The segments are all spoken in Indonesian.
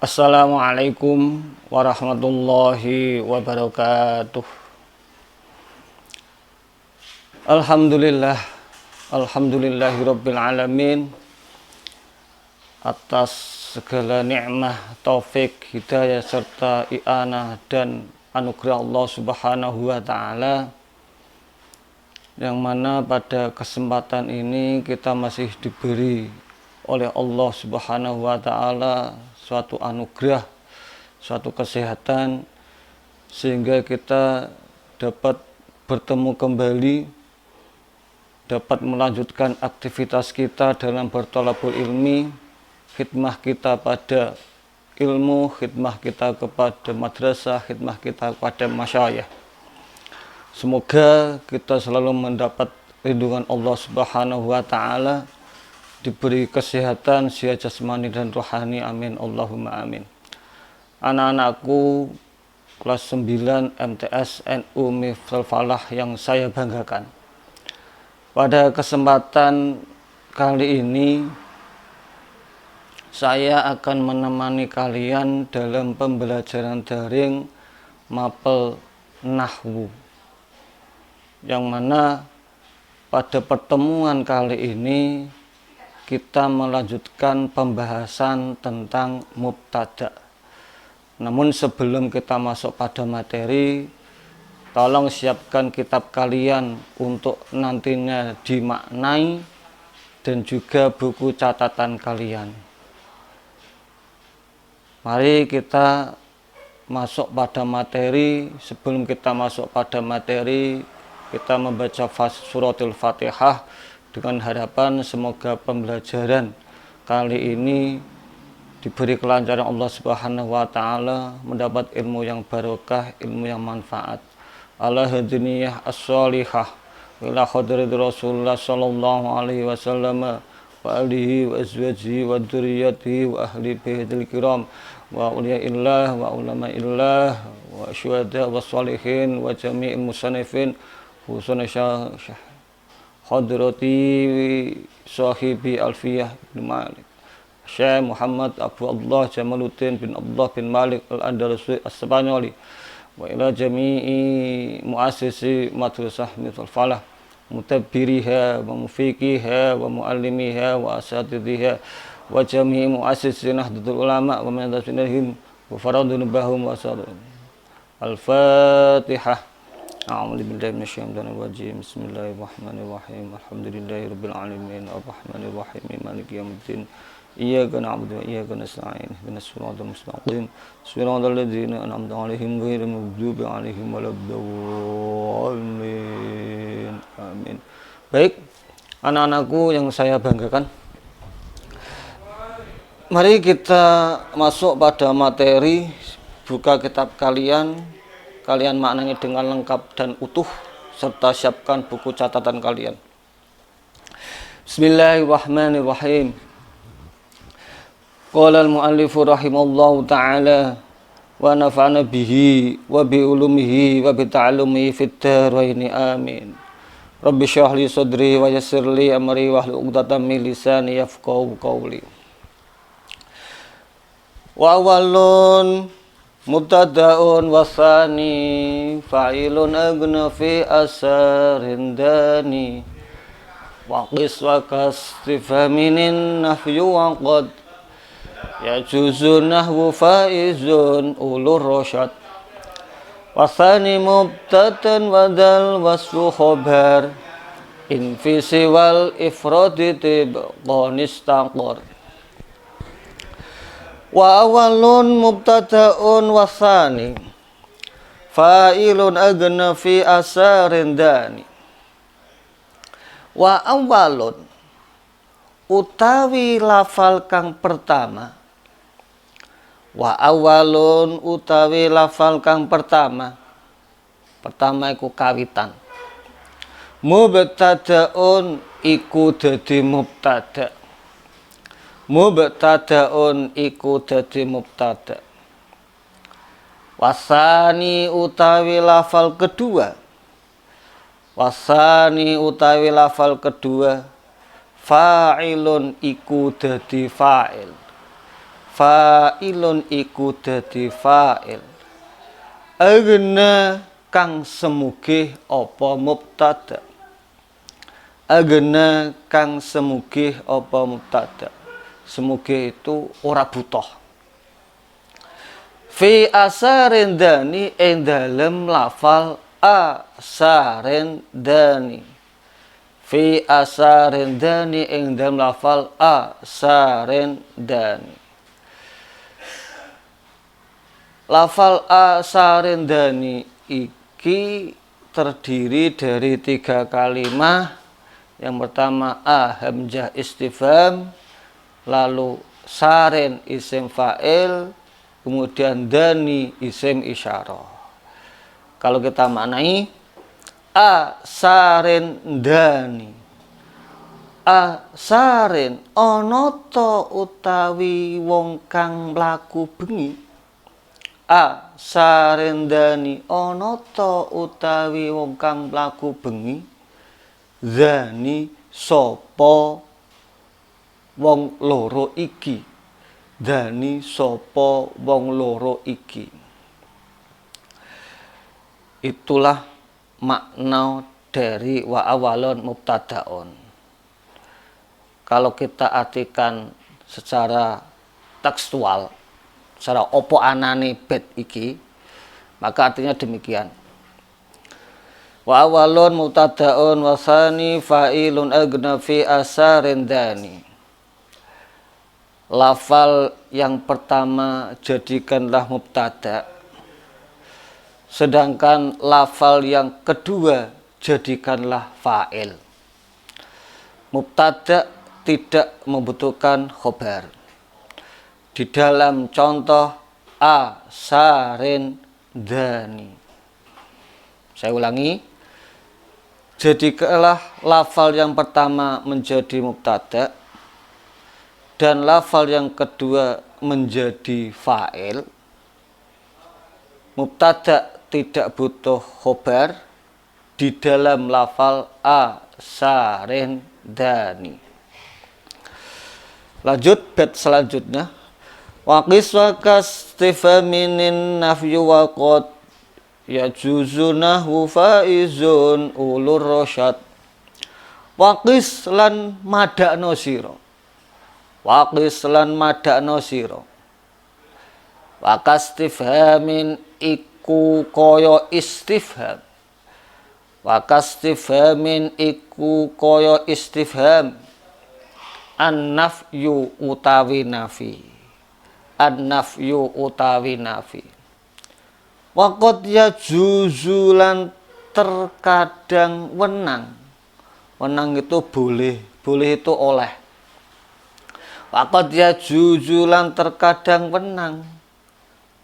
Assalamualaikum warahmatullahi wabarakatuh. Alhamdulillah, alhamdulillahirabbil alamin atas segala nikmah, taufik, hidayah serta i'anah dan anugerah Allah Subhanahu wa taala, yang mana pada kesempatan ini kita masih diberi oleh Allah Subhanahu wa taala suatu anugerah, suatu kesehatan, sehingga kita dapat bertemu kembali, dapat melanjutkan aktivitas kita dalam berthalabul ilmi, khidmah kita pada ilmu, khidmah kita kepada madrasah, khidmah kita kepada masyayikh. Semoga kita selalu mendapat lindungan Allah Subhanahu wa taala, diberi kesehatan sehat jasmani dan rohani, amin Allahumma amin. Anak-anakku kelas 9 MTS NU Miftal Falah yang saya banggakan, pada kesempatan kali ini saya akan menemani kalian dalam pembelajaran daring mapel nahwu, yang mana pada pertemuan kali ini kita melanjutkan pembahasan tentang mubtada. Namun sebelum kita masuk pada materi, tolong siapkan kitab kalian untuk nantinya dimaknai dan juga buku catatan kalian. Mari kita masuk pada materi. Sebelum kita masuk pada materi, kita membaca suratul Fatihah dengan harapan semoga pembelajaran kali ini diberi kelancaran Allah Subhanahu wa taala, mendapat ilmu yang barokah, ilmu yang manfaat. Ala hadiniyah as-shalihah ila hadrat Rasulullah sallallahu alaihi wasallam wa alihi wa azwajihi wa dzurriyyatihi wa ahli baitil kiram wa uliyaillah wa ulama'illah wa syuhada wa sholihin wa jami'il musannifin khususnya Syekh Hadrati sahibi Alfiyah bin Malik Syekh Muhammad Abu Allah Jamaluddin bin Abdullah bin Malik Al-Andalusi As-Spanyoli, wa ila jami'i muassisi madrasah Miftal Falah, mutabbiriha wa mufiqiha wa muallimiha wa asatidziha wa jami'i muassisi Nahdlatul Ulama wa man tasminahum wa faradun bahum wa sadun. Al-Fatihah. A'udzu billahi minasyaitonir rajim. Bismillahirrahmanirrahim. Alhamdulillahirabbil alamin arrahmanir rahim maliki yaumiddin. Iyyaka na'budu wa iyyaka nasta'in. Ihdinas siratal mustaqim. Shiratal ladzina an'amta 'alaihim ghairil maghdubi 'alaihim waladdallin. Amin. Baik, anak-anakku yang saya banggakan, mari kita masuk pada materi. Buka kitab kalian, kalian maknanya dengan lengkap dan utuh, serta siapkan buku catatan kalian. Bismillahirrahmanirrahim. Qala al-muallifu rahimallahu ta'ala wa nafa'ana bihi wa bi ulumihi wa bi ta'allumihi fid dharaini amin. Rabbi shrah li sadri wa yassir li amri wahlul 'uqdatam min lisani yafqahu qawli. Wa awwalun mubtada'un wasani fa'ilun agna fi asarin dani wa qis wa kastifaminin nahyu wa qad yajuzu nahwu faizun ulur rosyad wasani mubtada'un wadal wasfu khobar infisi wal ifradi tibqanistaqor. Wa awalun mubtada'un wasani fa'ilun agna fi asarin dani. Wa awalun utawi lafal kang pertama. Wa awalun utawi lafal kang pertama. Pertama iku kawitan. Mubtada'un iku dadi mubtada'. Mubtada'un iku dadi mubtada'. Wasani utawi lafal kedua. Wasani utawi lafal kedua fa'ilun iku dadi fa'il. fa'ilun iku dadi fa'il. Agna kang semugih apa mubtada. Agna kang semugih apa mubtada. Semugih itu ora butuh. Fi asarin dani ing dalem lafal asarin dani. Fi asarin dani ing dalem lafal asarin dani. Lafal asarin dani iki terdiri dari 3 kalimat. Yang pertama hamzah istifham, lalu sarin isim fa'il, kemudian dani isim isyarah. Kalau kita maknai asarin dani, asarin ana ta utawi wong kang mlaku bengi. Asarin dani ana ta utawi wong kang mlaku bengi. Zani sapa wong loro iki. Dani sapa wong loro iki. Itulah makna dari wa awalun mubtadaun. Kalau kita artikan secara tekstual, secara opo anane bait iki, maka artinya demikian. Wa awalun mubtadaun wa tsani fa'ilun agna fi asarin dani. Lafal yang pertama jadikanlah mubtada, sedangkan lafal yang kedua jadikanlah fa'il. Mubtada tidak membutuhkan khobar. Di dalam contoh asarin dani. Saya ulangi. Jadikanlah lafal yang pertama menjadi mubtada dan lafal yang kedua menjadi fa'il. Mubtada tidak butuh khobar di dalam lafal asarin dani. Lanjut bait selanjutnya. Waqis wa kastifaminin nafyu wa qad yajuzu nahwu faizun ulur rasyad. Waqis lan madakno sira. Waqis lan madakno sira. Wa kastifhamin iku kaya istifham. Wa kastifhamin iku kaya istifham. An-nafyu utawi nafi. An-nafyu utawi nafi. Waqad yajuzu lan terkadang wenang. Wenang itu boleh, boleh itu oleh. Waqad yajuzu lan terkadang wenang.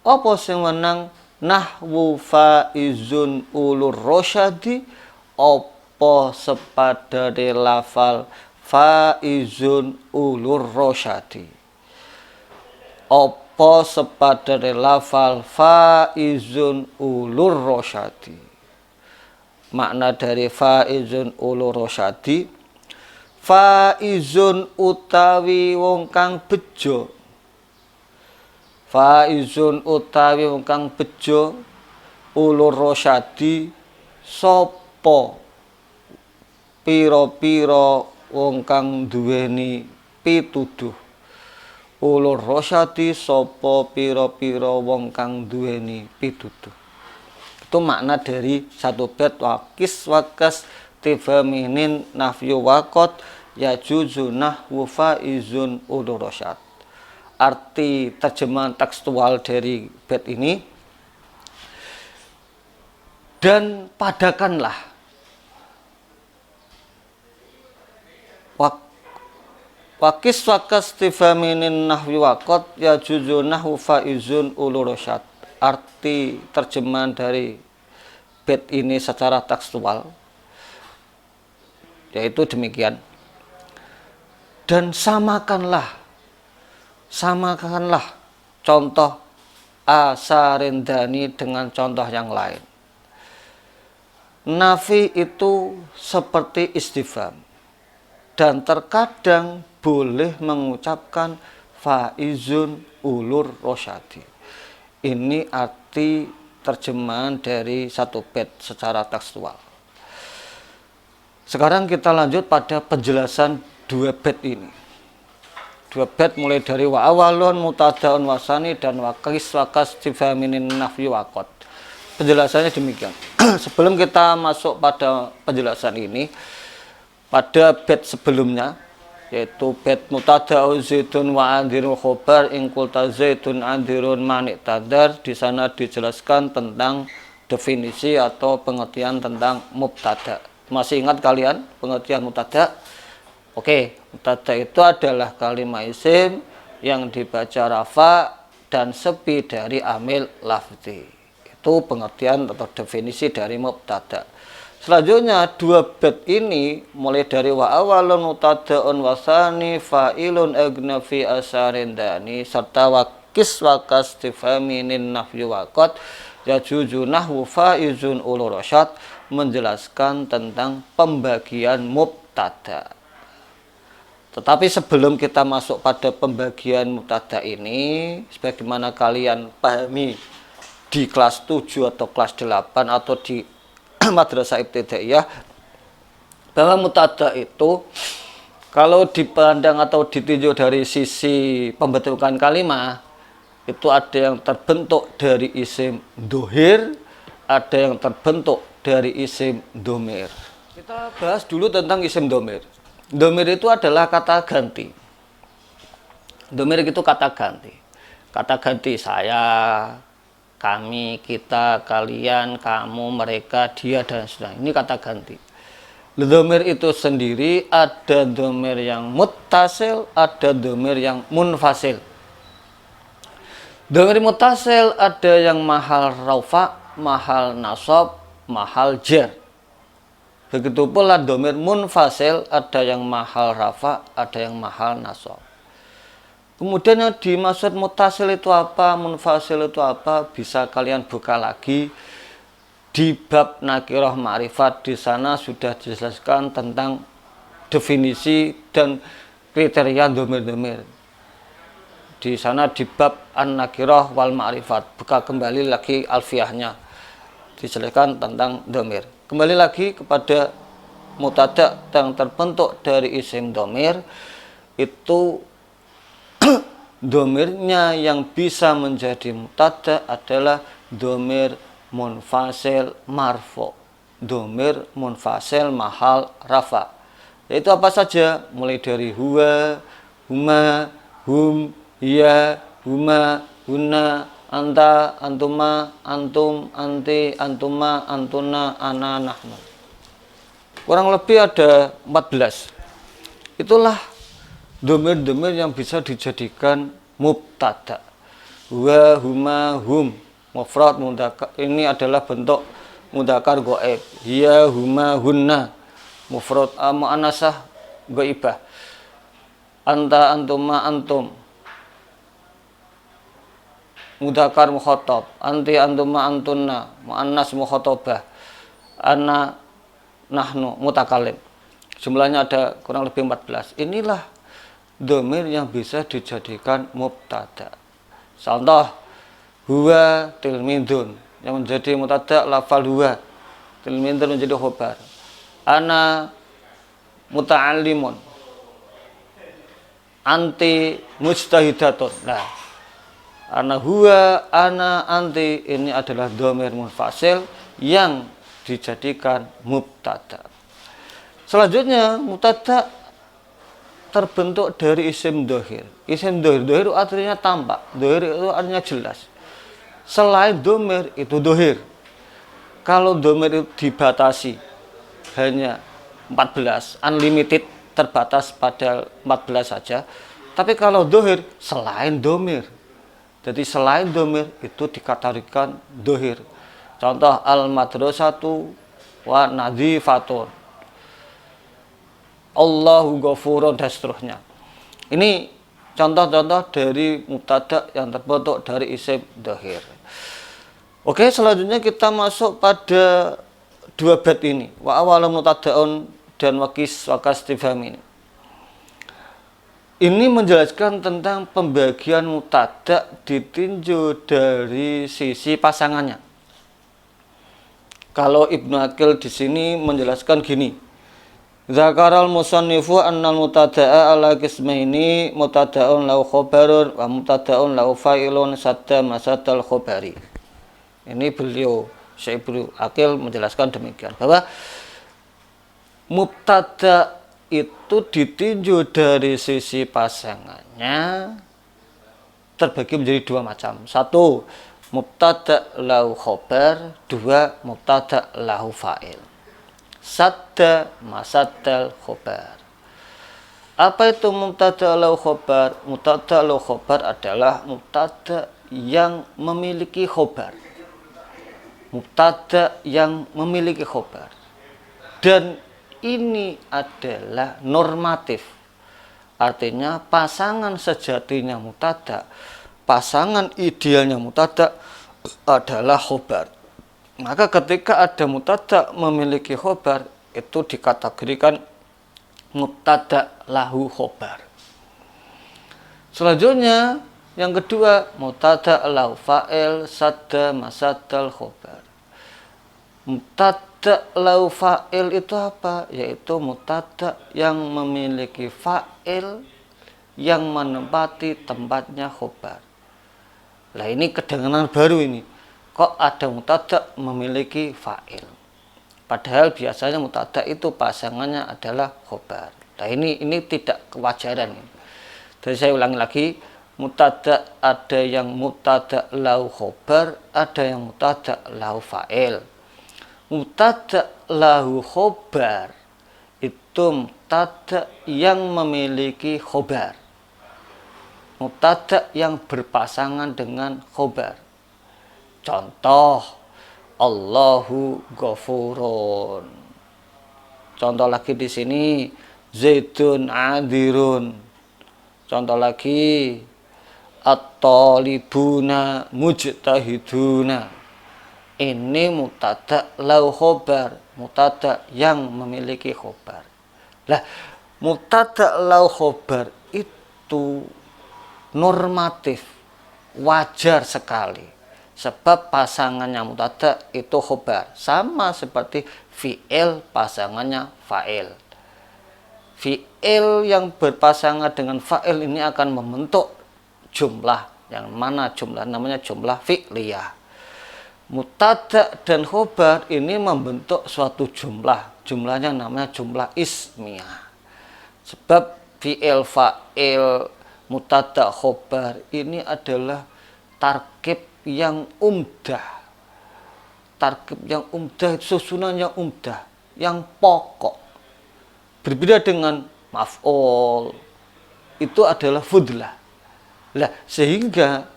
Apa sing wenang? Nahwu faizun ulur rasyadi. Apa sepadane lafal faizun ulur rasyadi. Apa sepadane lafal faizun ulur rasyadi. Makna dari faizun ulur rasyadi, faizun utawi wong kang bejo. Faizun utawi wong kang bejo ulur rasyadi sapa pira-pira wong kang duweni pituduh. Ulur rasyadi sapa pira-pira wong kang duweni pituduh. Itu makna dari satu bait waqis wakas tifaminin nafyu waqad yajuzu nahwu faizun ulur rasyad. Arti terjemahan tekstual dari bait ini, dan padakanlah waqis wakas tifaminin nahwi waqad yajuzu nahwu faizun ulur rasyad. Arti terjemahan dari bait ini secara tekstual yaitu demikian. Dan samakanlah contoh asarin dani dengan contoh yang lain. Nafi itu seperti istifham dan terkadang boleh mengucapkan faizun ulur rosyadi. Ini arti terjemahan dari satu bait secara tekstual. Sekarang kita lanjut pada penjelasan dua bait ini. Dua bait mulai dari wa awalun mutadaun wasani dan wakis wakas tifaminin nafyu wakot. Penjelasannya demikian. Sebelum kita masuk pada penjelasan ini, pada bait sebelumnya, yaitu bait mutada'u zaitun wa andirul khobar ingkulta zaitun andirun manik tadar, di sana dijelaskan tentang definisi atau pengertian tentang mubtada. Masih ingat kalian pengertian mubtada? Oke, mubtada itu adalah kalimat isim yang dibaca rafa dan sepi dari amil lafzi. Itu pengertian atau definisi dari mubtada. Selanjutnya dua bait ini mulai dari wa awalun mubtada'un wasani fa'ilun agnafi asarin dani serta wakis wakas tifaminin nafyu wakot yajuju nahwu faizun ulur rasyad, menjelaskan tentang pembagian mubtada. Tetapi sebelum kita masuk pada pembagian mubtada ini, sebagaimana kalian pahami di kelas 7 atau kelas 8 atau di madrasah ibtidaiyah, bahwa mubtada itu kalau dipandang atau ditinjau dari sisi pembentukan kalimat, itu ada yang terbentuk dari isim dohir, ada yang terbentuk dari isim domir. Kita bahas dulu tentang isim domir. Domir itu adalah kata ganti. Domir itu kata ganti. Kata ganti saya, kami, kita, kalian, kamu, mereka, dia, dan sebagainya. Ini kata ganti. Domir itu sendiri ada domir yang muttasil, ada domir yang munfasil. Domir muttasil ada yang mahal rafa, mahal nasab, mahal jar. Begitu pula domir munfasil ada yang mahal rafa, ada yang mahal nasab. Kemudian yang dimaksud muttasil itu apa, munfasil itu apa, bisa kalian buka lagi di bab nakirah ma'rifat. Di sana sudah dijelaskan tentang definisi dan kriteria domir-domir. Di sana di bab an-nakirah wal ma'rifat. Buka kembali lagi alfiahnya, dijelaskan tentang domir. Kembali lagi kepada mubtada yang terbentuk dari isim domir, itu domirnya yang bisa menjadi mubtada adalah domir munfasil marfu, domir munfasil mahal rafa. Yaitu apa saja? Mulai dari huwa, huma, hum, hiya, huma, hunna, anta, antuma, antum, anti, antuma, antuna, ana, nahnu. Kurang lebih ada 14. Itulah domir-domir yang bisa dijadikan mubtada. Huwa, huma, hum, mufrad, mudzakkar. Ini adalah bentuk mudzakkar ghaib. Hiya, huma, hunna, mufrad muannasah ghaibah. Anta, antuma, antum, mudzakkar mukhatab. Anti, antuma, antunna, muannas mukhatabah. Ana, nahnu, mutakallim. Jumlahnya ada kurang lebih 14. Inilah domir yang bisa dijadikan mubtada. Contoh, huwa tilmidun, yang menjadi mubtada lafal huwa, tilmidun menjadi khobar. Ana muta'allimun, anti mujtahidatun. Nah, ana huwa, ana, anti, ini adalah domir munfasil yang dijadikan mubtada. Selanjutnya mubtada terbentuk dari isim dohir. Isim dohir, dohir artinya tampak, dohir itu artinya jelas. Selain domir itu dohir. Kalau domir itu dibatasi hanya 14, unlimited, terbatas pada 14 saja. Tapi kalau dohir selain domir, jadi selain domir itu dikategorikan dohir. Contoh al-madrasatu wa nadhifatun, Allahu ghafurun, dan seterusnya. Ini contoh-contoh dari mubtada yang terbentuk dari isim dohir. Oke, selanjutnya kita masuk pada dua bait ini, wa awalun mubtada'un dan wakas istifham ini. Ini menjelaskan tentang pembagian mubtada ditinjau dari sisi pasangannya. Kalau Ibnu Aqil di sini menjelaskan gini. Zakaral musannifu annal mubtada'a ala qismaini mubtada'un lahu khabarun wa mubtada'un lahu fa'ilun sadda masadal khabari. Ini beliau Syekh Ibnu Aqil menjelaskan demikian bahwa mubtada itu ditinjau dari sisi pasangannya terbagi menjadi dua macam. Satu, mubtada lahu khabar. Dua, mubtada lahu fa'il. Sadda masaddal khabar. Apa itu mubtada lahu khabar? Mubtada lahu khabar adalah mubtada yang memiliki khabar. Mubtada yang memiliki khabar. Dan ini adalah normatif. Artinya pasangan sejatinya mubtada, pasangan idealnya mubtada adalah khobar. Maka ketika ada mubtada memiliki khobar, itu dikategorikan mubtada lahu khobar. Selanjutnya yang kedua, mubtada lahu fa'il sadda masaddal khobar. Mubtada lahu fa'il itu apa? Yaitu mubtada yang memiliki fa'il yang menempati tempatnya khobar. Nah ini kedengaran baru ini. Kok ada mubtada memiliki fa'il? Padahal biasanya mubtada itu pasangannya adalah khobar. Nah ini tidak kewajaran. Jadi saya ulangi lagi. Mubtada ada yang mubtada lahu khobar, ada yang mubtada lahu fa'il. Mubtada lahu khobar itu mubtada yang memiliki khobar, mubtada yang berpasangan dengan khobar. Contoh, Allahu ghafurun. Contoh lagi di sini, Zaidun adirun. Contoh lagi, at-talibuna mujtahiduna. Ini mubtada lahu khobar, mubtada yang memiliki khobar. Lah, mubtada lahu khobar itu normatif, wajar sekali. Sebab pasangannya mubtada itu khobar, sama seperti fi'il pasangannya fa'il. Fi'il yang berpasangan dengan fa'il ini akan membentuk jumlah, yang mana jumlah namanya jumlah fi'liyah. Mubtada dan khobar ini membentuk suatu jumlah. Jumlahnya namanya jumlah ismiyah. Sebab fi'il, fa'il, mubtada, khobar ini adalah tarkib yang umdah. Tarkib yang umdah, susunan yang umdah, yang pokok. Berbeda dengan maf'ul, itu adalah fudlah. Nah, sehingga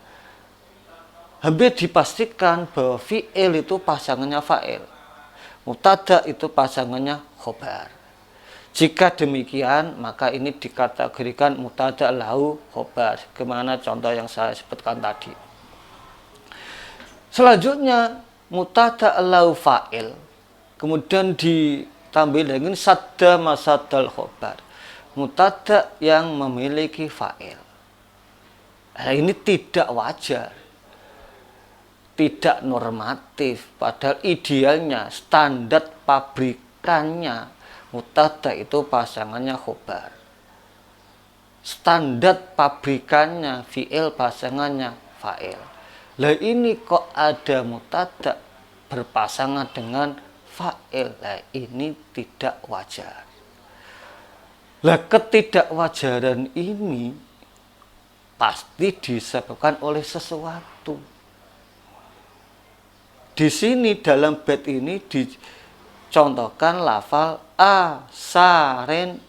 hampir dipastikan bahwa fi'il itu pasangannya fa'il, mubtada itu pasangannya khobar. Jika demikian, maka ini dikategorikan mubtada lahu khobar, kemana contoh yang saya sebutkan tadi. Selanjutnya, mubtada lahu fa'il, kemudian ditambah dengan sadda masaddal khobar, mubtada yang memiliki fa'il. Nah, ini tidak wajar, tidak normatif. Padahal idealnya, standar pabrikannya mubtada itu pasangannya khobar. Standar pabrikannya fi'il pasangannya fa'il. Lah ini kok ada mubtada berpasangan dengan fa'il. Lah ini tidak wajar. Lah ketidakwajaran ini pasti disebabkan oleh sesuatu. Di sini dalam bait ini dicontohkan lafal asarendani.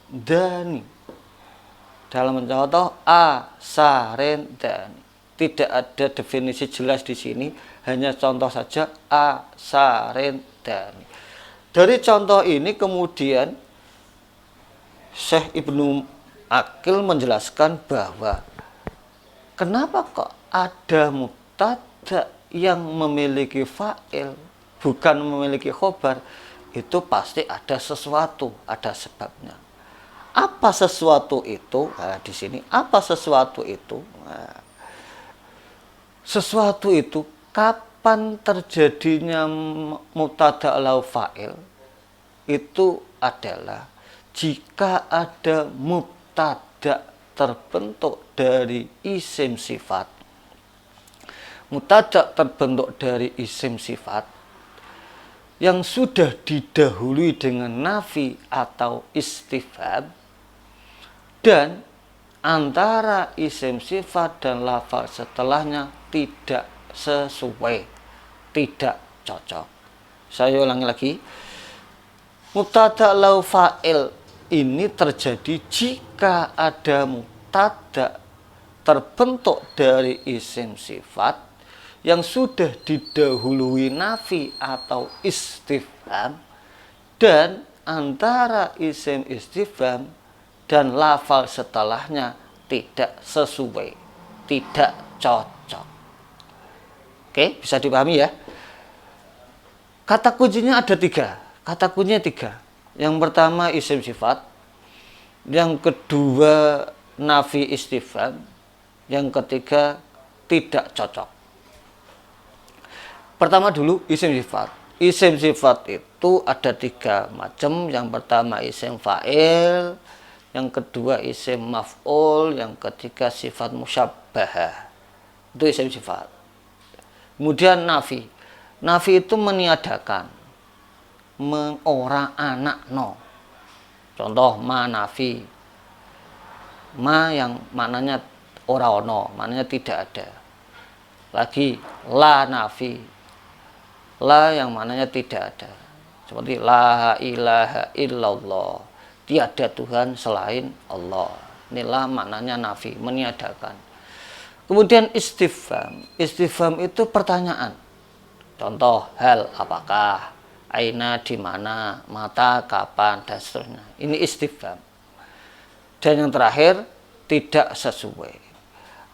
Dalam mencontoh asarendani. Tidak ada definisi jelas di sini, hanya contoh saja asarendani. Dari contoh ini kemudian Syekh Ibnu Aqil menjelaskan bahwa kenapa kok ada mubtada yang memiliki fa'il bukan memiliki khobar, itu pasti ada sesuatu, ada sebabnya. Apa sesuatu itu? Nah, di sini apa sesuatu itu? Nah, sesuatu itu kapan terjadinya mubtada lau fa'il itu adalah jika ada mubtada terbentuk dari isim sifat. Mubtada terbentuk dari isim sifat yang sudah didahului dengan nafi atau istifham, dan antara isim sifat dan lafal setelahnya tidak sesuai, tidak cocok. Saya ulangi lagi. Mubtada lau fa'il ini terjadi jika ada mubtada terbentuk dari isim sifat yang sudah didahului nafi atau istifham, dan antara isim istifham dan lafal setelahnya tidak sesuai, tidak cocok. Oke, bisa dipahami ya? Kata kuncinya ada tiga. Kata kuncinya tiga. Yang pertama isim sifat, yang kedua nafi istifham, yang ketiga tidak cocok. Pertama dulu isim sifat. Isim sifat itu ada tiga macam. Yang pertama isim fa'il, yang kedua isim maf'ul, yang ketiga sifat musyabbahah. Itu isim sifat. Kemudian nafi. Nafi itu meniadakan, ora anak no. Contoh ma nafi. Ma yang maknanya ora ono, maknanya tidak ada. Lagi la nafi. La yang maknanya tidak ada. Seperti la ilaha illallah. Tiada Tuhan selain Allah. Ini la maknanya nafi, meniadakan. Kemudian istifham. Istifham itu pertanyaan. Contoh hal, apakah, aina di mana, mata kapan, dan seterusnya. Ini istifham. Dan yang terakhir tidak sesuai.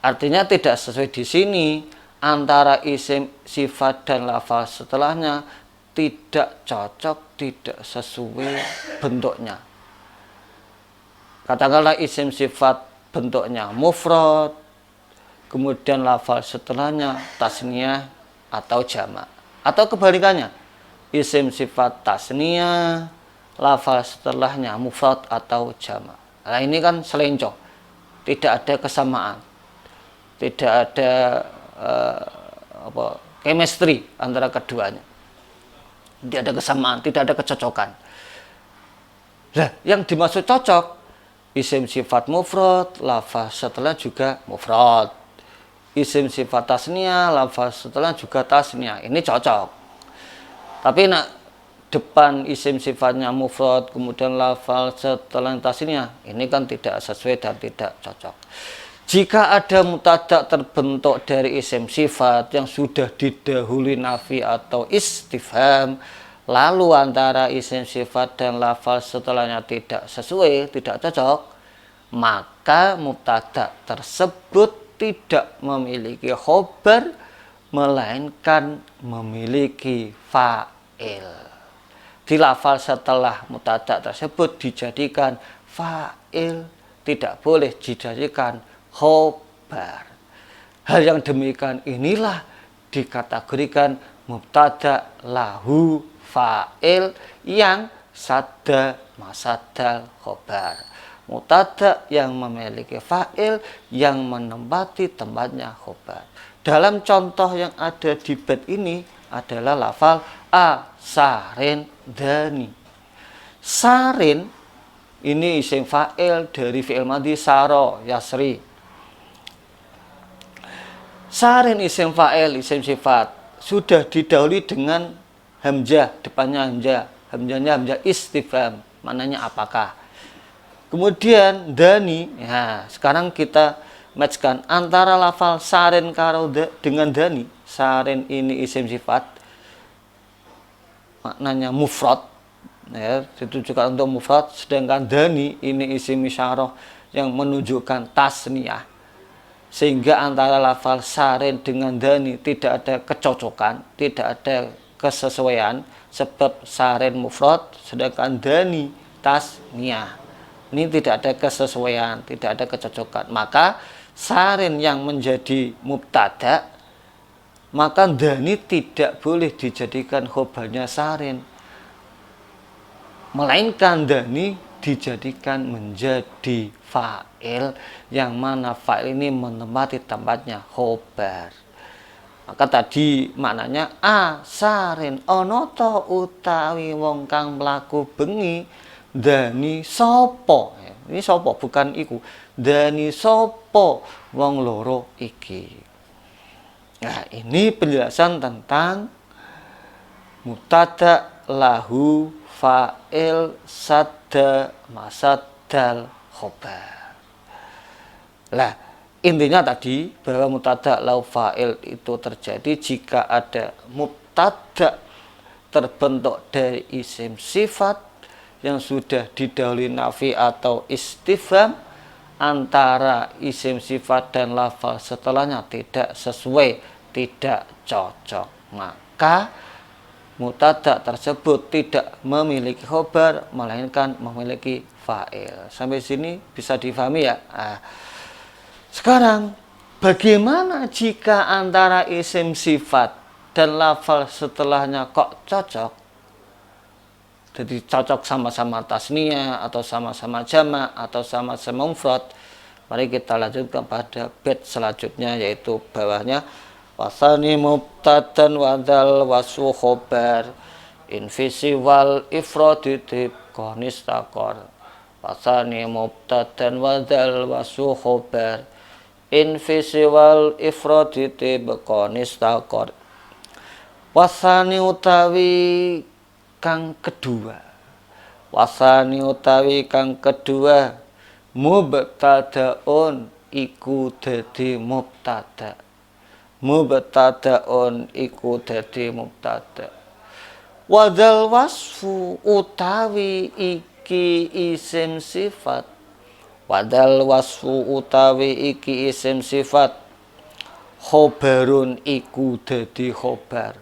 Artinya tidak sesuai di sini. Antara isim sifat dan lafal setelahnya tidak cocok, tidak sesuai bentuknya. Katakanlah isim sifat bentuknya mufrad, kemudian lafal setelahnya tasniyah atau jamak. Atau kebalikannya, isim sifat tasniyah, lafal setelahnya mufrad atau jamak. Nah ini kan selencong, tidak ada kesamaan, tidak ada chemistry antara keduanya, tidak ada kesamaan, tidak ada kecocokan. Nah, yang dimaksud cocok isim sifat mufrad, lafaz setelah juga mufrad. Isim sifat tasniyah, lafaz setelah juga tasniyah. Ini cocok. Tapi nak depan isim sifatnya mufrad, kemudian lafaz setelah tasniyah, ini kan tidak sesuai dan tidak cocok. Jika ada mubtada terbentuk dari isim sifat yang sudah didahului nafi atau istifham, lalu antara isim sifat dan lafal setelahnya tidak sesuai, tidak cocok, maka mubtada tersebut tidak memiliki khobar, melainkan memiliki fa'il. Di lafal setelah mubtada tersebut dijadikan fa'il, tidak boleh dijadikan khobar. Hal yang demikian inilah dikategorikan mubtada lahu fa'il yang sadda masadal khobar. Mubtada yang memiliki fa'il yang menempati tempatnya khobar. Dalam contoh yang ada di bait ini adalah lafal asarin dani. Sarin ini isim fa'il dari fi'il madhi saro yasri. Sarin isim fa'il, isim sifat, sudah didahului dengan hamzah, depannya hamzah. Hamzahnya hamzah istifham, maknanya apakah. Kemudian dani, ya, sekarang kita matchkan antara lafal sarin karo dengan dani. Sarin ini isim sifat, maknanya mufrad, ya, ditujukan untuk mufrad, sedangkan dani ini isim isyarah yang menunjukkan tasniyah. Sehingga antara lafal sarin dengan dani tidak ada kecocokan, tidak ada kesesuaian, sebab sarin mufrad sedangkan dani tasniyah. Ini tidak ada kesesuaian, tidak ada kecocokan. Maka sarin yang menjadi mubtada, maka dani tidak boleh dijadikan khobarnya sarin, melainkan dani dijadikan menjadi fa'il, yang mana fa'il ini menempati tempatnya khobar. Maka tadi maknanya sarin ana ta utawi wong kang mlaku bengi dani sapa. Ini sapa, bukan iku. Dani sapa wong loro iki. Nah, ini penjelasan tentang mubtada lahu fa'il sadda masaddal khobar. Lah, intinya tadi bahwa mubtada lahu fa'il itu terjadi jika ada mubtada terbentuk dari isim sifat yang sudah didahului nafi atau istifham, antara isim sifat dan lafal setelahnya tidak sesuai, tidak cocok, maka mubtada tersebut tidak memiliki khobar, melainkan memiliki fa'il. Sampai sini bisa difahami ya? Sekarang, bagaimana jika antara isim sifat dan lafal setelahnya kok cocok? Jadi cocok sama-sama tasniyah, atau sama-sama jamak, atau sama-sama mufrad. Mari kita lanjutkan pada bait selanjutnya, yaitu bawahnya wasani mubtadan wadal wasfu khobar invisi wal ifradi tibqa nistaqor. Wasani mubtadan wadal wasfu khobar invisi wal ifradi tibqa nistaqor. Wasani utawi kang kedua, wasani utawi kang kedua, mubtadaun iku dadi mubtada, mubtadaun iku dadi mubtada. Wadal wasfu utawi iki isim sifat, wadal wasfu utawi iki isim sifat, khobarun iku dadi khobar,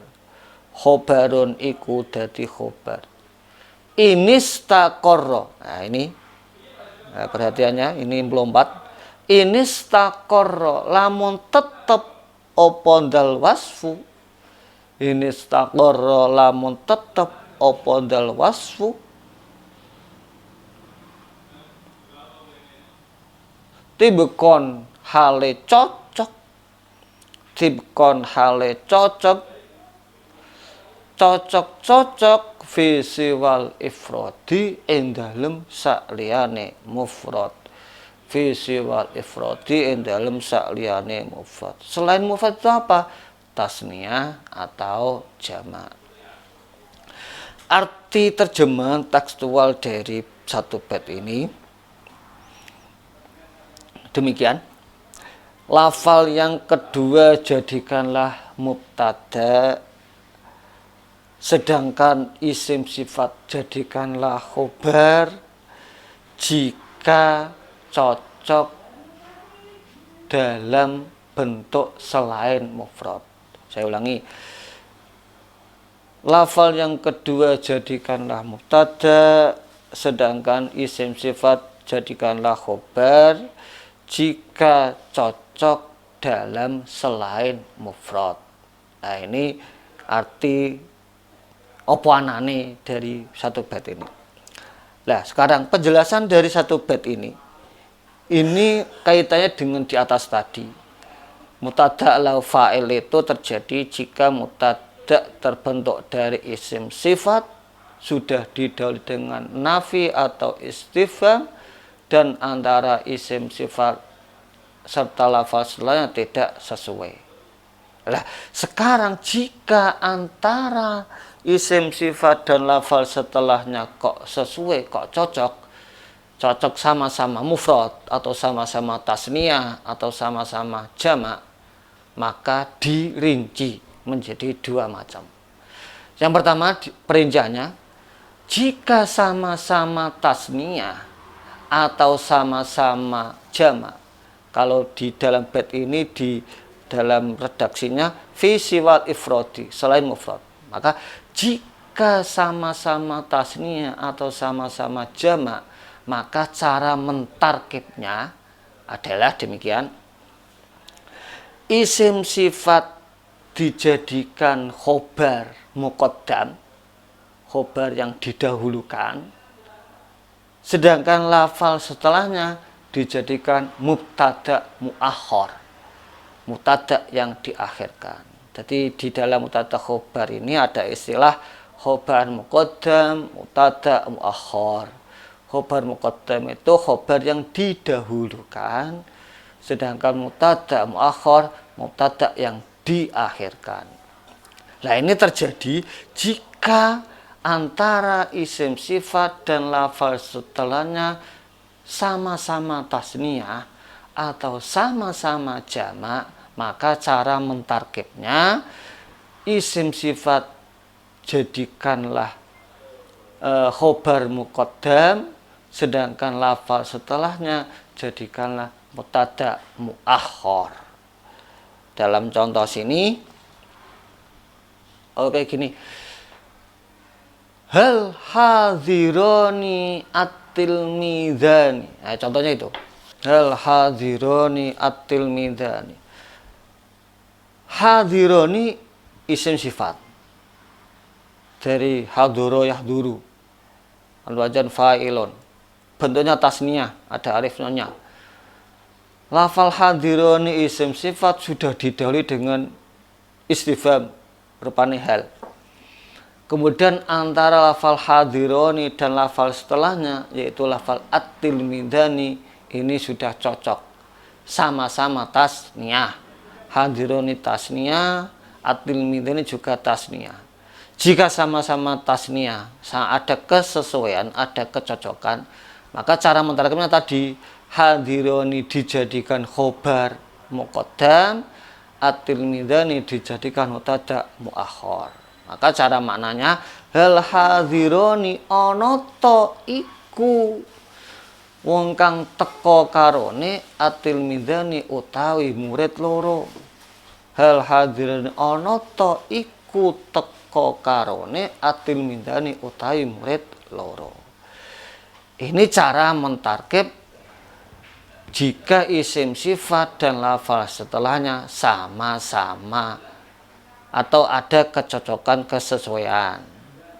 khobarun iku dadi khobar. Inistaqarra. Nah ini perhatiannya, ini melompat. Inistaqarra lamun tetep apa dal wasfu. Inistaqarra lamun tetep apa dal wasfu. Tibkon hale cocok. Tibkon hale cocok. Cocok-cocok fi siwal ifradi ing dalem sakliyane mufrad. Fi siwal ifradi ing dalem sakliyane mufrad. Selain mufrad itu apa? Tasniyah atau jamak. Arti terjemahan tekstual dari satu bait ini demikian. Lafal yang kedua jadikanlah mubtada, sedangkan isim sifat jadikanlah khobar jika cocok dalam bentuk selain mufrad. Saya ulangi. Lafal yang kedua jadikanlah mubtada, sedangkan isim sifat jadikanlah khobar jika cocok dalam selain mufrad. Nah, ini arti apa anane dari satu bait ini. Nah, sekarang penjelasan dari satu bait ini kaitannya dengan di atas tadi. Mubtada lahu fa'il itu terjadi jika mubtada terbentuk dari isim sifat, sudah didahului dengan nafi atau istifham, dan antara isim sifat serta lafal setelahnya tidak sesuai. Nah, sekarang jika antara isim sifat dan lafal setelahnya kok sesuai, kok cocok sama-sama mufrad atau sama-sama tasniyah atau sama-sama jamak, maka dirinci menjadi dua macam. Yang pertama perinciannya, jika sama-sama tasniyah atau sama-sama jamak, kalau di dalam bait ini di dalam redaksinya fi siwal ifradi, selain mufrad, maka jika sama-sama tasniyah atau sama-sama jamak, maka cara mentarkibnya adalah demikian. Isim sifat dijadikan khobar muqaddam, khobar yang didahulukan, sedangkan lafal setelahnya dijadikan mubtada muakhar, mubtada yang diakhirkan. Jadi di dalam mubtada khobar ini ada istilah khobar muqaddam, mubtada muakhar. Khobar muqaddam itu khobar yang didahulukan, sedangkan mubtada muakhar mubtada yang diakhirkan. Nah, ini terjadi jika antara isim sifat dan lafal setelahnya sama-sama tasniyah atau sama-sama jamak, maka cara mentarkibnya isim sifat jadikanlah khobar muqaddam, sedangkan lafal setelahnya jadikanlah mubtada muakhar. Dalam contoh sini kayak gini. Hal hadironi at-tilmidhani. Nah, contohnya itu. Hal hadironi at-tilmidhani. Hadironi isim sifat dari haduro yahduru, al-wajan fa'ilun, bentuknya tasniyah, ada alif nunnya. Lafal hadironi isim sifat sudah didahului dengan istifham rupanya hal. Kemudian antara lafal hadironi dan lafal setelahnya, yaitu lafal at-tilmidhani, ini sudah cocok, sama-sama tasniyah. Hadironi tasniyah, at-tilmidhani juga tasniyah. Jika sama-sama tasniyah, ada kesesuaian, ada kecocokan, maka cara mentarkibnya tadi, hadironi dijadikan khobar muqaddam, at-tilmidhani dijadikan mubtada muakhar. Maka cara maknanya, hal hadironi ana ta iku wong kang teka karone at-tilmidhani utawi murid loro. Hal hadironi ana ta iku teka karone at-tilmidhani utawi murid loro. Ini cara mentarkib jika isim sifat dan lafal setelahnya sama-sama atau ada kecocokan kesesuaian.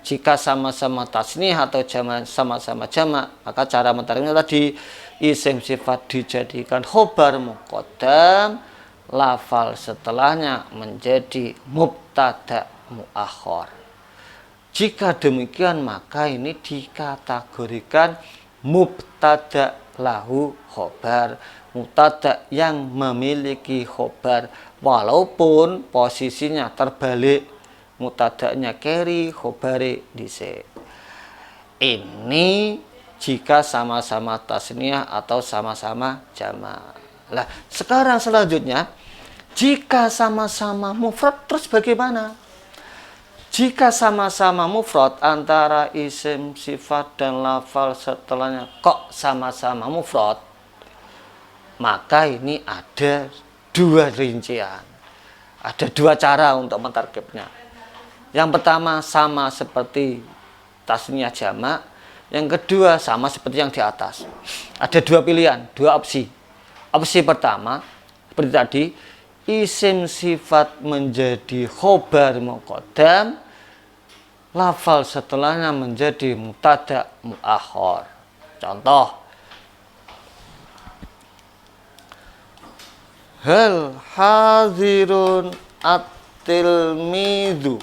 Jika sama-sama tasniyah atau sama-sama jamak, maka cara mentarkibnya tadi, isim sifat dijadikan khobar muqaddam, lafal setelahnya menjadi mubtada muakhar. Jika demikian, maka ini dikategorikan mubtada lahu khobar, mubtada yang memiliki khobar walaupun posisinya terbalik, mubtadanya keri, khobare dhisik. Ini jika sama-sama tasniyah atau sama-sama jamak. Lah, sekarang selanjutnya, jika sama-sama mufrad terus bagaimana? Jika sama-sama mufrad antara isim sifat dan lafal setelahnya kok sama-sama mufrad, maka ini ada dua rincian. Ada dua cara untuk mentarkibnya. Yang pertama sama seperti tasniyah jamak, yang kedua sama seperti yang di atas. Ada dua pilihan, dua opsi. Opsi pertama seperti tadi, isim sifat menjadi khobar muqaddam, lafal setelahnya menjadi mubtada muakhar. Contoh, hal hadirun at-tilmidhu.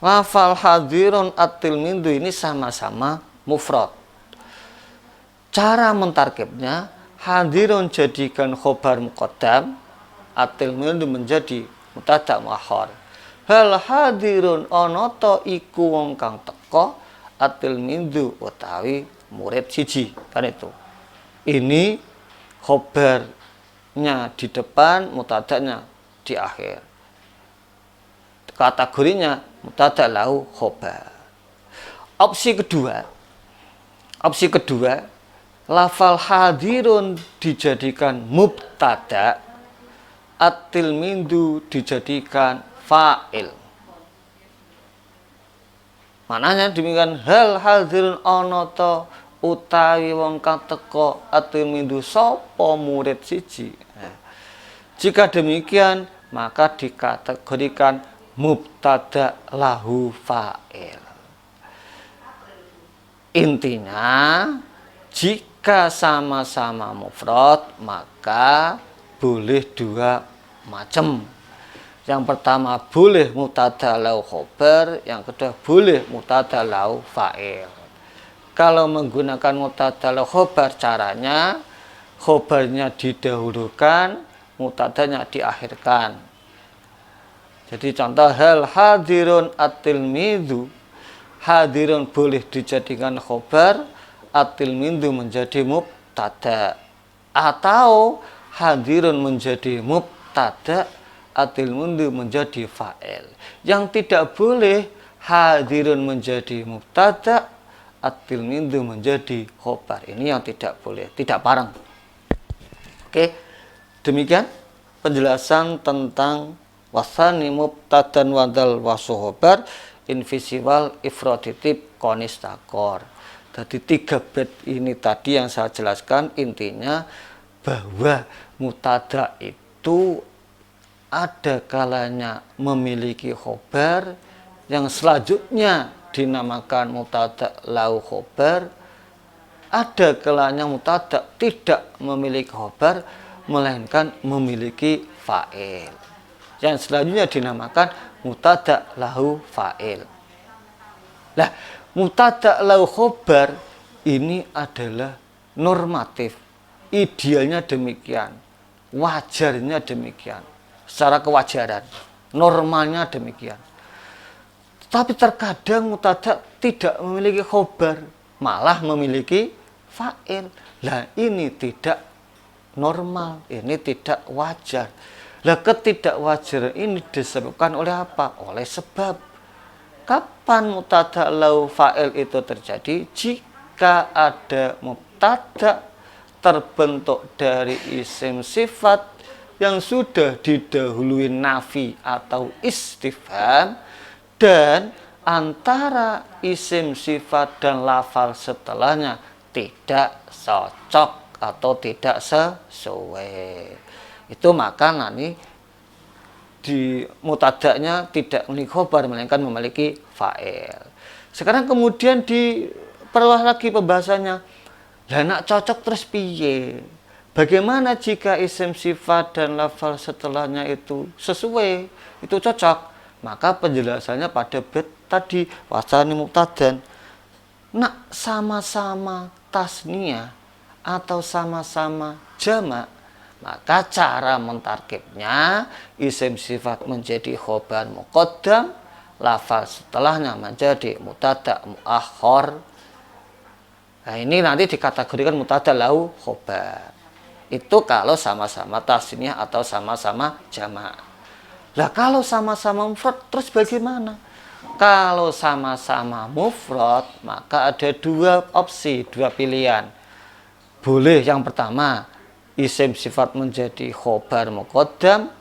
Lafal hadirun at-tilmidhu ini sama-sama mufrad. Cara mentarkibnya, hadirun jadikan khobar muqaddam, at-tilmidhu menjadi mubtada muakhar. Hal hadirun ana ta iku wong kang teka, at-tilmidhu utawi murid siji. Kan itu. Ini khobarnya di depan, mubtadanya di akhir. Kategorinya mubtada lahu khobar. Opsi kedua, lafal hadirun dijadikan mubtada, at-tilmidhu dijadikan fa'il. Mananya demikian, hal hadirun ana ta utawi wong kang teka atilmidu sapa murid siji. Jika demikian maka dikategorikan mubtada lahu fa'il. Intinya jika sama-sama mufrad maka boleh dua macam. Yang pertama boleh mubtada lahu khobar, yang kedua boleh mubtada lahu fa'il. Kalau menggunakan mubtada lahu khobar, caranya khobarnya didahulukan, mubtadanya diakhirkan. Jadi contoh hal hadirun at-tilmidhu, hadirun boleh dijadikan khobar, at-tilmidhu menjadi mubtada, atau hadirun menjadi mubtada, at-tilmidhu menjadi fa'il. Yang tidak boleh hadirun menjadi mubtada, at-tilmidhu menjadi khobar. Ini yang tidak boleh, tidak bareng. Oke, demikian penjelasan tentang wasani mubtadan wadal wasohobar invisiwal ifroditib konistakor. Jadi 3 bait ini tadi yang saya jelaskan, intinya bahwa mubtada itu ada kalanya memiliki khobar, yang selanjutnya dinamakan mubtada lahu khobar. Ada kalanya mubtada tidak memiliki khobar, melainkan memiliki fa'il, yang selanjutnya dinamakan mubtada lahu fa'il. Nah, mubtada lahu khobar ini adalah normatif, idealnya demikian, wajarnya demikian, secara kewajaran, normalnya demikian. Tapi terkadang mubtada tidak memiliki khobar, malah memiliki fa'il. Lah ini tidak normal, ini tidak wajar. Lah ketidakwajaran ini disebabkan oleh apa? Oleh sebab. Kapan mubtada lahu fa'il itu terjadi? Jika ada mubtada terbentuk dari isim sifat yang sudah didahului nafi atau istifham, dan antara isim sifat dan lafal setelahnya tidak cocok atau tidak sesuai. Itu maka nanti di mubtadanya tidak memiliki khobar, melainkan memiliki fa'il. Sekarang kemudian diperluas lagi pembahasannya. Lah nak cocok terus piye? Bagaimana jika isim sifat dan lafal setelahnya itu sesuai, itu cocok? Maka penjelasannya pada bait tadi, wasani mubtadan. Nak sama-sama tasniyah atau sama-sama jamak, maka cara mentarkibnya isim sifat menjadi khobar muqaddam, lafal setelahnya menjadi mubtada muakhar. Nah, ini nanti dikategorikan mubtada lahu khobar. Itu kalau sama-sama tasniyah atau sama-sama jamak. Lah kalau sama-sama mufrad terus bagaimana? Kalau sama-sama mufrad maka ada 2 opsi, 2 pilihan. Boleh yang pertama isim sifat menjadi khobar muqaddam,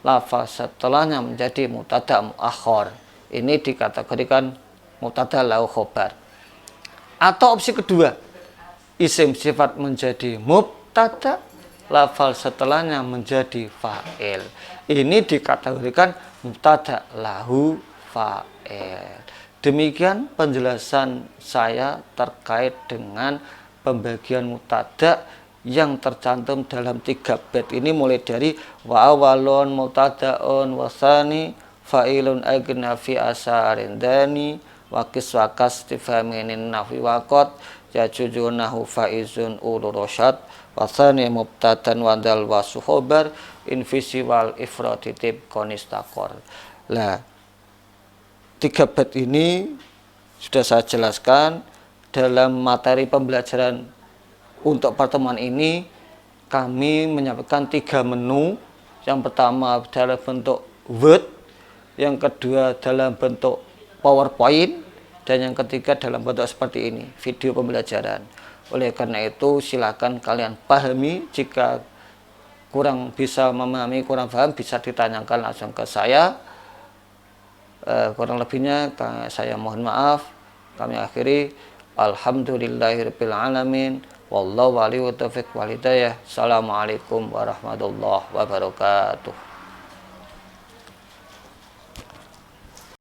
lafaz setelahnya menjadi mubtada muakhar. Ini dikategorikan mubtada lahu khobar. Atau opsi kedua, isim sifat menjadi mubtada, lafal setelahnya menjadi fa'il. Ini dikategorikan mubtada lahu fa'il. Demikian penjelasan saya terkait dengan pembagian mubtada yang tercantum dalam 3 bait ini, mulai dari wa awalun mubtadaun wasani fa'ilun agna fi asarin dani wa kiswakas tifaminin nahwi waqat yajujunahu faizun ulurosyad wasani mubtadan wadal wasuhobar invisiwal ifroditib konistakor. Lah 3 bait ini sudah saya jelaskan dalam materi pembelajaran. Untuk pertemuan ini kami menyampaikan 3 menu. Yang pertama dalam bentuk Word, yang kedua dalam bentuk PowerPoint, dan yang ketiga dalam bentuk seperti ini, video pembelajaran. Oleh karena itu silakan kalian pahami. Jika kurang bisa memahami, kurang paham, bisa ditanyakan langsung ke saya. Kurang lebihnya saya mohon maaf. Kami akhiri. Alhamdulillahirabbil alamin. Wallahu wali wa taufiq wal hidayah. Assalamualaikum warahmatullahi wabarakatuh.